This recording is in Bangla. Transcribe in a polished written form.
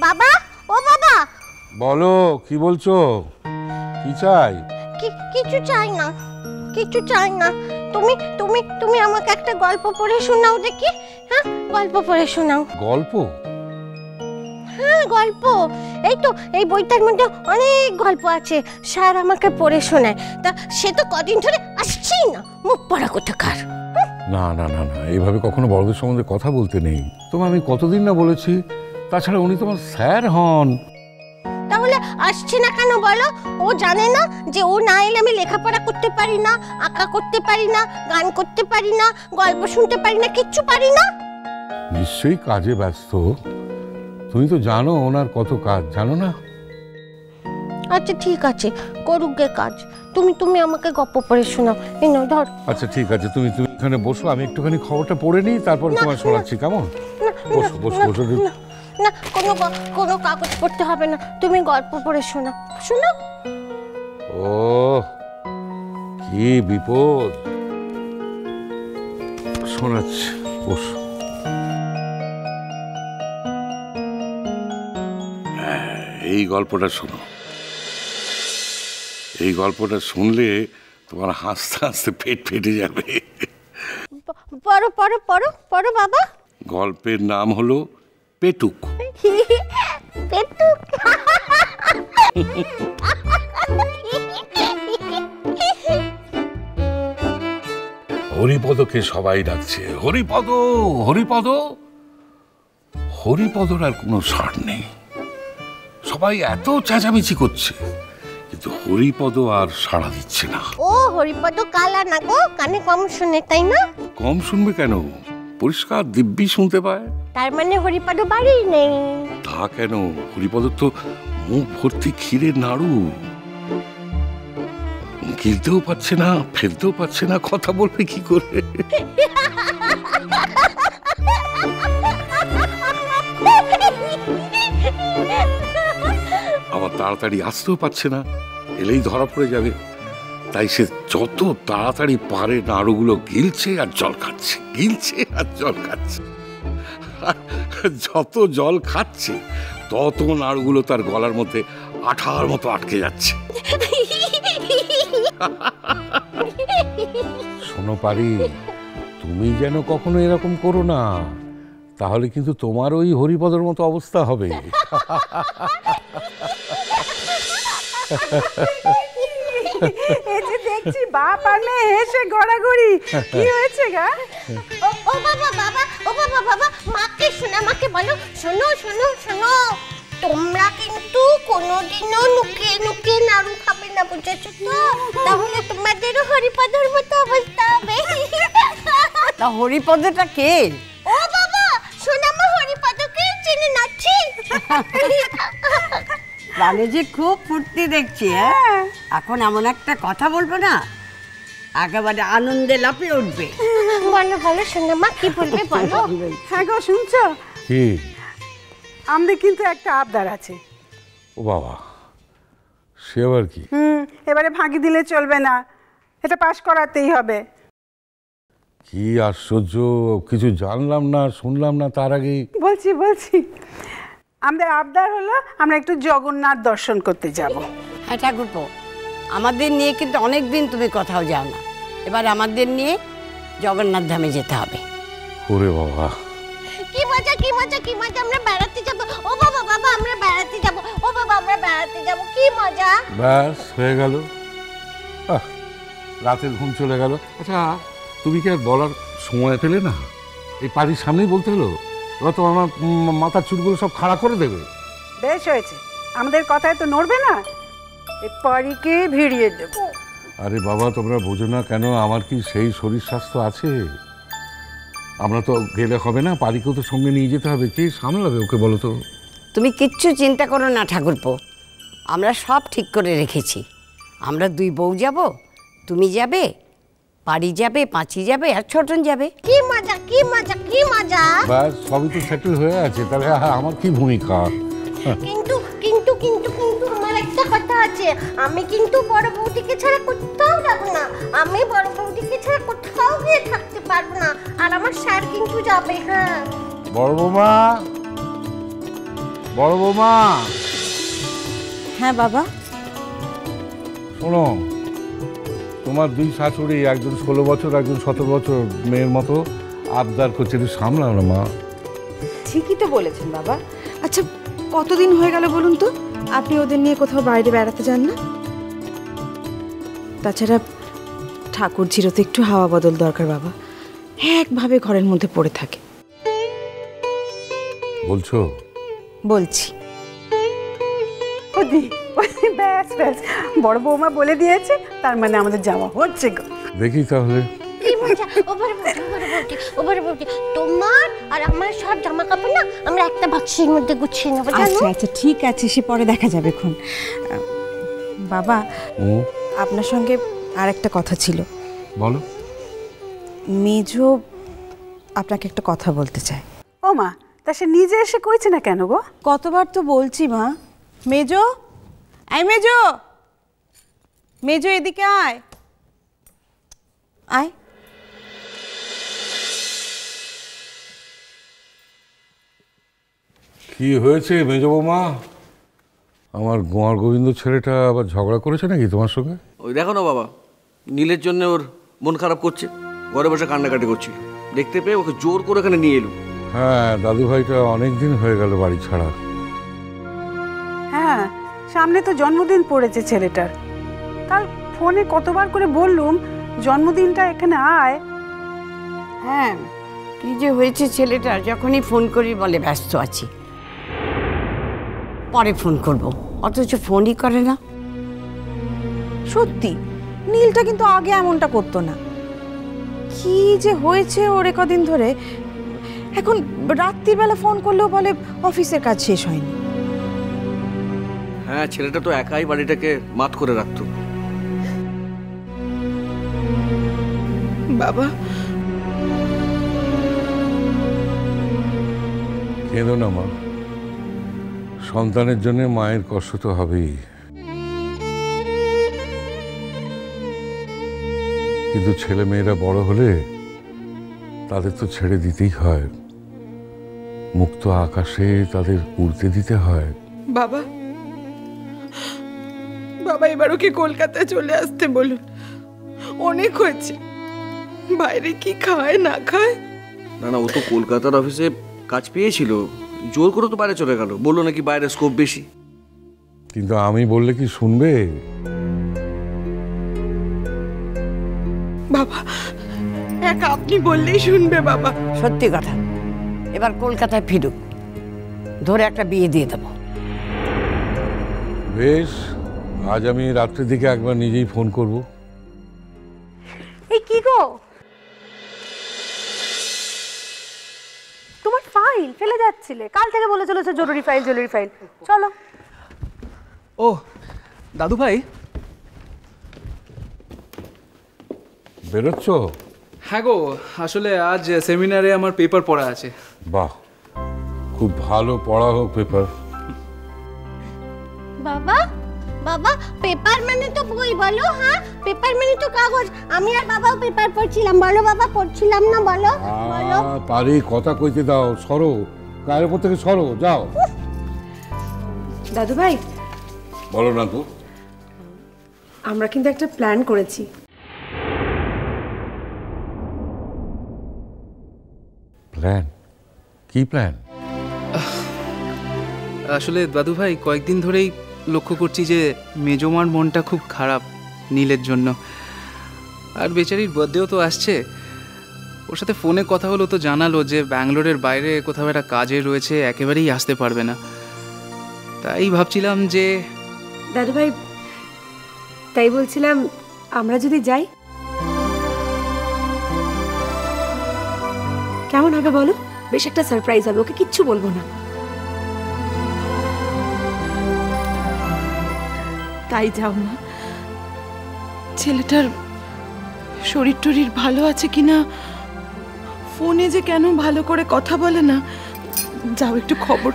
বাবা, ও বাবা। বলো, কি বলছো? কি চাই? কিছু চাই না, কিছু চাই না। তুমি তুমি তুমি আমাকে একটা গল্প পড়ে শোনাও দেখি। হ্যাঁ, গল্প পড়ে শোনাও। গল্প? হ্যাঁ, গল্প। এই তো এই বইটার মধ্যে অনেক গল্প আছে, স্যার আমাকে পড়ে শোনায়। তা সে তো কদিন ধরে আসছেই না, মুখ পড়া কোথাকার। না না না না, এইভাবে কখনো বড়দের সম্বন্ধে কথা বলতে নেই। তোমায় আমি কতদিন না বলেছি। তাছাড়া উনি তোমার স্যার হন। তাহলে আসছে না কেন বলো? ও জানে না যে ও না এলে আমি লেখাপড়া করতে পারি না, আঁকা করতে পারি না, গান করতে পারি না, গল্প শুনতে পারি না, কিচ্ছু পারি না? নিশ্চয়ই কাজে ব্যস্ত। তুমি তো জানো ওনার কত কাজ, জানো না? আচ্ছা ঠিক আছে, করুক গে কাজ। তুমি তুমি আমাকে গল্প পড়ে শোনাও। এই নাও ধর। আচ্ছা ঠিক আছে, তুমি তুমি এখানে বসো, আমি একটুখানি খবরটা পড়ে নিই, তারপরে তোমায় শোনাচ্ছি, কেমন? বসো বসো বসো। না, কোনো কাগজ পড়তে হবে না, তুমি গল্প পড়ে শোনাও। শোনাও। ও কি বিপদ! শোনাচ্ছি, বসো। এই গল্পটা শোনো। এই গল্পটা শুনলে তোমার হাসতে হাসতে পেট ফেটে যাবে। পড়ো পড়ো পড়ো পড়ো বাবা। গল্পের নাম হলো পেটুক। পেটুক? হরিপদকে সবাই ডাকছে, হরিপদ হরিপদ। হরিপদর আর কোনো সার নেই। সবাই এত চেঁচামেচি করছে, কিন্তু হরিপদ আর সাড়া দিচ্ছে না। ও হরিপদ কালা না গো, কানে কম শুনে, তাই না? কম শুনবে কেন? পরিষ্কার দিব্যি শুনতে পায়। তার মানে হরিপদ বাড়িই নেই? তা কেন, হরিপদ তো মুখ ভর্তি ক্ষীরের নাড়ু। গিলতেও পাচ্ছে না, ফেলতেও পাচ্ছে না, কথা বলবে কি করে? আবার তাড়াতাড়ি আসতেও পারছে না, এলেই ধরা পড়ে যাবে। তাই সে যত তাড়াতাড়ি পারে নাড়ুগুলো গিলছে আর জল খাচ্ছে, গিলছে আর জল খাচ্ছে। যত জল খাচ্ছে তত নাড়ুগুলো তার গলার মধ্যে আঠার মতো আটকে যাচ্ছে। শোনো পারি, তুমি যেন কখনো এরকম করো না, তাহলে কিন্তু তোমার ওই হরিপদর মতো অবস্থা হবে। দেখছি বাপ আর মেয়ে হেসে গড়াগড়ি। কি হয়েছে গা? ও বাবা বাবা, ও বাবা বাবা, মাকে শোনা, মাকে বলো, শোনো শোনো শোনো, তোমরা কিন্তু কোনোদিনও লুকিয়ে লুকিয়ে নাড়ু খাবে না, বুঝেছো তো? তাহলে তোমাদেরও হরিপদর মতো অবস্থা হবে। তা হরিপদটা কে? ও বাবা, শোনা মা, হরিপদকে চিনে না? ঠিক প্রাণে যে খুব ফুর্তি দেখছি। হ্যাঁ, এখন এমন একটা কথা বলবো না, একেবারে আনন্দে লাফিয়ে উঠবে। বলো বলো শোনা মা, কি বলবে বলো। হ্যাঁ গো, শুনছো? কি? আমাদের কিন্তু একটা আবদার আছে। ও বাবা, সে আবার কি? এবারে ফাঁকি দিলে চলবে না, এটা পাশ করাতেই হবে। কি আশ্চর্য, কিছু জানলাম না, শুনলাম না তার আগেই। বলছি আমাদের আবদার হলো আমরা একটু জগন্নাথ দর্শন করতে যাব। হ্যাঁ ঠাকুরপো, আমাদের নিয়ে কিন্তু অনেক দিন তুমি কোথাও যাও না, এবার আমাদের নিয়ে জগন্নাথ ধামে যেতে হবে। ওরে বাবা, কি মজা কি মজা কি মজা, আমরা বেড়াতে যাব। ও বাবা বাবা, আমরা বেড়াতে যাব। ও বাবা, আমরা বেড়াতে যাব, কি মজা। ব্যাস হয়ে গেল। রাতের ঘুম চলে গেল। আচ্ছা, তুমি কি আর বলার সময় পেলে না? এই পাড়ির সামনেই বলতে হলো? এবার তো আমার মাথার চুলগুলো সব খাড়া করে দেবে। বেশ হয়েছে, আমাদের কথায় তো নড়বে না, এই পরীকে ভিড়িয়ে দেব। আরে বাবা, তোমরা বোঝো না কেন? আমার কি সেই শরীর স্বাস্থ্য আছে? আমরা তো গেলে হবে না, পারিকেও তো সঙ্গে নিয়ে যেতে হবে। কে সামলাবে ওকে বলো তো? তুমি কিচ্ছু চিন্তা করো না ঠাকুরপো, আমরা সব ঠিক করে রেখেছি। আমরা দুই বউ যাব, তুমি যাবে, পাড়ি যাবে, পাঁচি যাবে, আর ছোটন যাবে। কি মজা কি মজা কি মজা। ব্যাস, সবই তো সেটেল হয়ে আছে, তাহলে আমার কি ভূমিকা? কিন্তু কিন্তু কিন্তু কিন্তু আমার একটা কথা আছে, আমি কিন্তু বড় বৌদিকে ছাড়া কোথাও যাব না। আমি বড় বৌদিকে ছাড়া কোথাও গিয়ে থাকতে পারবো না, আর আমার স্যার কিন্তু যাবে। হ্যাঁ বড় বৌমা, বড় বৌমা। হ্যাঁ বাবা। শোনো, তোমার দুই শাশুড়ি, একজন 16 বছর, একজন 17 বছর মেয়ের মতো আবদার করছে, একটু সামলাও না মা। ঠিকই তো বলেছেন বাবা। আচ্ছা, কতদিন হয়ে গেল বলুন তো আপনি ওদের নিয়ে কোথাও বাইরে বেড়াতে যান না? তাছাড়া ঠাকুরঝিরও তো একটু হাওয়া বদল দরকার বাবা, একভাবে ঘরের মধ্যে পড়ে থাকে। বলছো? বলছি। ব্যাস ব্যাস, বড় বৌমা বলে দিয়েছে, তার মানে আমাদের যাওয়া হচ্ছে গো। দেখি তাহলে। তোমার আর আমার সব জামা কাপড় না আমরা একটা বাক্সের মধ্যে গুছিয়ে নেবো। আচ্ছা আচ্ছা ঠিক আছে, সে পরে দেখা যাবে এখন। বাবা, আপনার সঙ্গে আর একটা কথা ছিল। বলো। মেজো আপনাকে একটা কথা বলতে চায়। ও মা, তা সে নিজে এসে কইছে না কেন গো? কতবার তো বলছি মা। মেজো, আয় মেজো, মেজো এদিকে আয়, আয়। কি হয়েছে মেজ বৌমা? আমার গোয়ার গোবিন্দ ছেলেটা আবার ঝগড়া করেছে নাকি তোমার সঙ্গে? ওই দেখো না বাবা, নীলের জন্য ওর মন খারাপ করছে, ঘরে বসে কান্নাকাটি করছিল, দেখতে পেয়ে ওকে জোর করে এখানে নিয়ে এলো। হ্যাঁ, দাদু ভাইটা অনেক দিন হয়ে গেল বাড়ি ছাড়া। হ্যাঁ, সামনে তো জন্মদিন পড়েছে ছেলেটার। কাল ফোনে কতবার করে বললুম জন্মদিনটা এখানে আয়। হ্যাঁ, কি যে হয়েছে ছেলেটার, যখনই ফোন করি বলে ব্যস্ত আছি, পরে ফোন করব, অথচ ফোনই করে না। সত্যি নীলটা কিন্তু আগে এমনটা করতো না। কি যে হয়েছে ওর কদিন ধরে, এখন রাত্রিবেলা ফোন করলেও বলে অফিসের কাজ শেষ হয়নি। হ্যাঁ, ছেলেটা তো একাই বাড়িটাকে মাত করে রাখতো। বাবা, কেঁদো না মা, সন্তানের জন্য মায়ের কষ্ট তো হবেই, কিন্তু ছেলে মেয়েরা বড় হলে তাদের তো ছেড়ে দিতেই হয়, মুক্ত আকাশে তাদের উড়তে দিতে হয়। বাবা, বাবা এবার ওকে কলকাতায় চলে আসতে বলুন, অনেক হয়েছে, বাইরে কি খায় না খায়। না না, ও তো কলকাতার অফিসে কাজ পেয়েছিল, জোর করে তো বাইরে চলে গেল, বললো নাকি বাইরে স্কোপ বেশি। কিন্তু আমি বললে কি শুনবে? বাবা, এক আপনি বললেই শুনবে বাবা। সত্যি কথা, এবার কলকাতায় ফিরুক, ধরে একটা বিয়ে দিয়ে দেবো। বেশ, আজ আমি রাত্রের দিকে একবার নিজেই ফোন করব। এই কি গো, তোমার ফাইল ফেলে যাচ্ছিলে, কাল থেকে বলে চলেছো জরুরি ফাইল জরুরি ফাইল। চলো। ও দাদু ভাই, বেরোচ্ছ? হ্যাঁ গো, আসলে আজ সেমিনারে আমার পেপার পড়া আছে। বাহ, খুব ভালো পড়া হোক পেপার। বাবা, বাবা পেপার মানে তো বই বলো। হ্যাঁ, পেপার মানে তো কাগজ। আমি আর বাবাও পেপার পড়ছিলাম। বলো বাবা, পড়ছিলাম না? বলো বলো। পারি, কথা কইতে দাও। সরো, গায়ের উপর থেকে সরো, যাও। দাদু ভাই, বলো না তো। আমরা কিন্তু একটা প্ল্যান করেছি। প্ল্যান? কি প্ল্যান? আসলে দাদু ভাই, কয়েকদিন ধরেই লক্ষ্য করছি যে মেজমার মনটা খুব খারাপ নীলের জন্য, আর বেচারির বার্থডেও তো আসছে। ওর সাথে ফোনে কথা হলো তো জানালো যে ব্যাঙ্গালোরের বাইরে কোথাও একটা কাজে রয়েছে, একেবারেই আসতে পারবে না। তাই ভাবছিলাম যে দাদু ভাই, তাই বলছিলাম আমরা যদি যাই কেমন হবে বলো? বেশ একটা সারপ্রাইজ হবে, ওকে কিচ্ছু বলবো না। তাই যাও মা, ছেলেটার শরীর টরীর ভালো আছে কিনা, ফোনে যে কেন ভালো করে কথা বলে না, যাও একটু খবর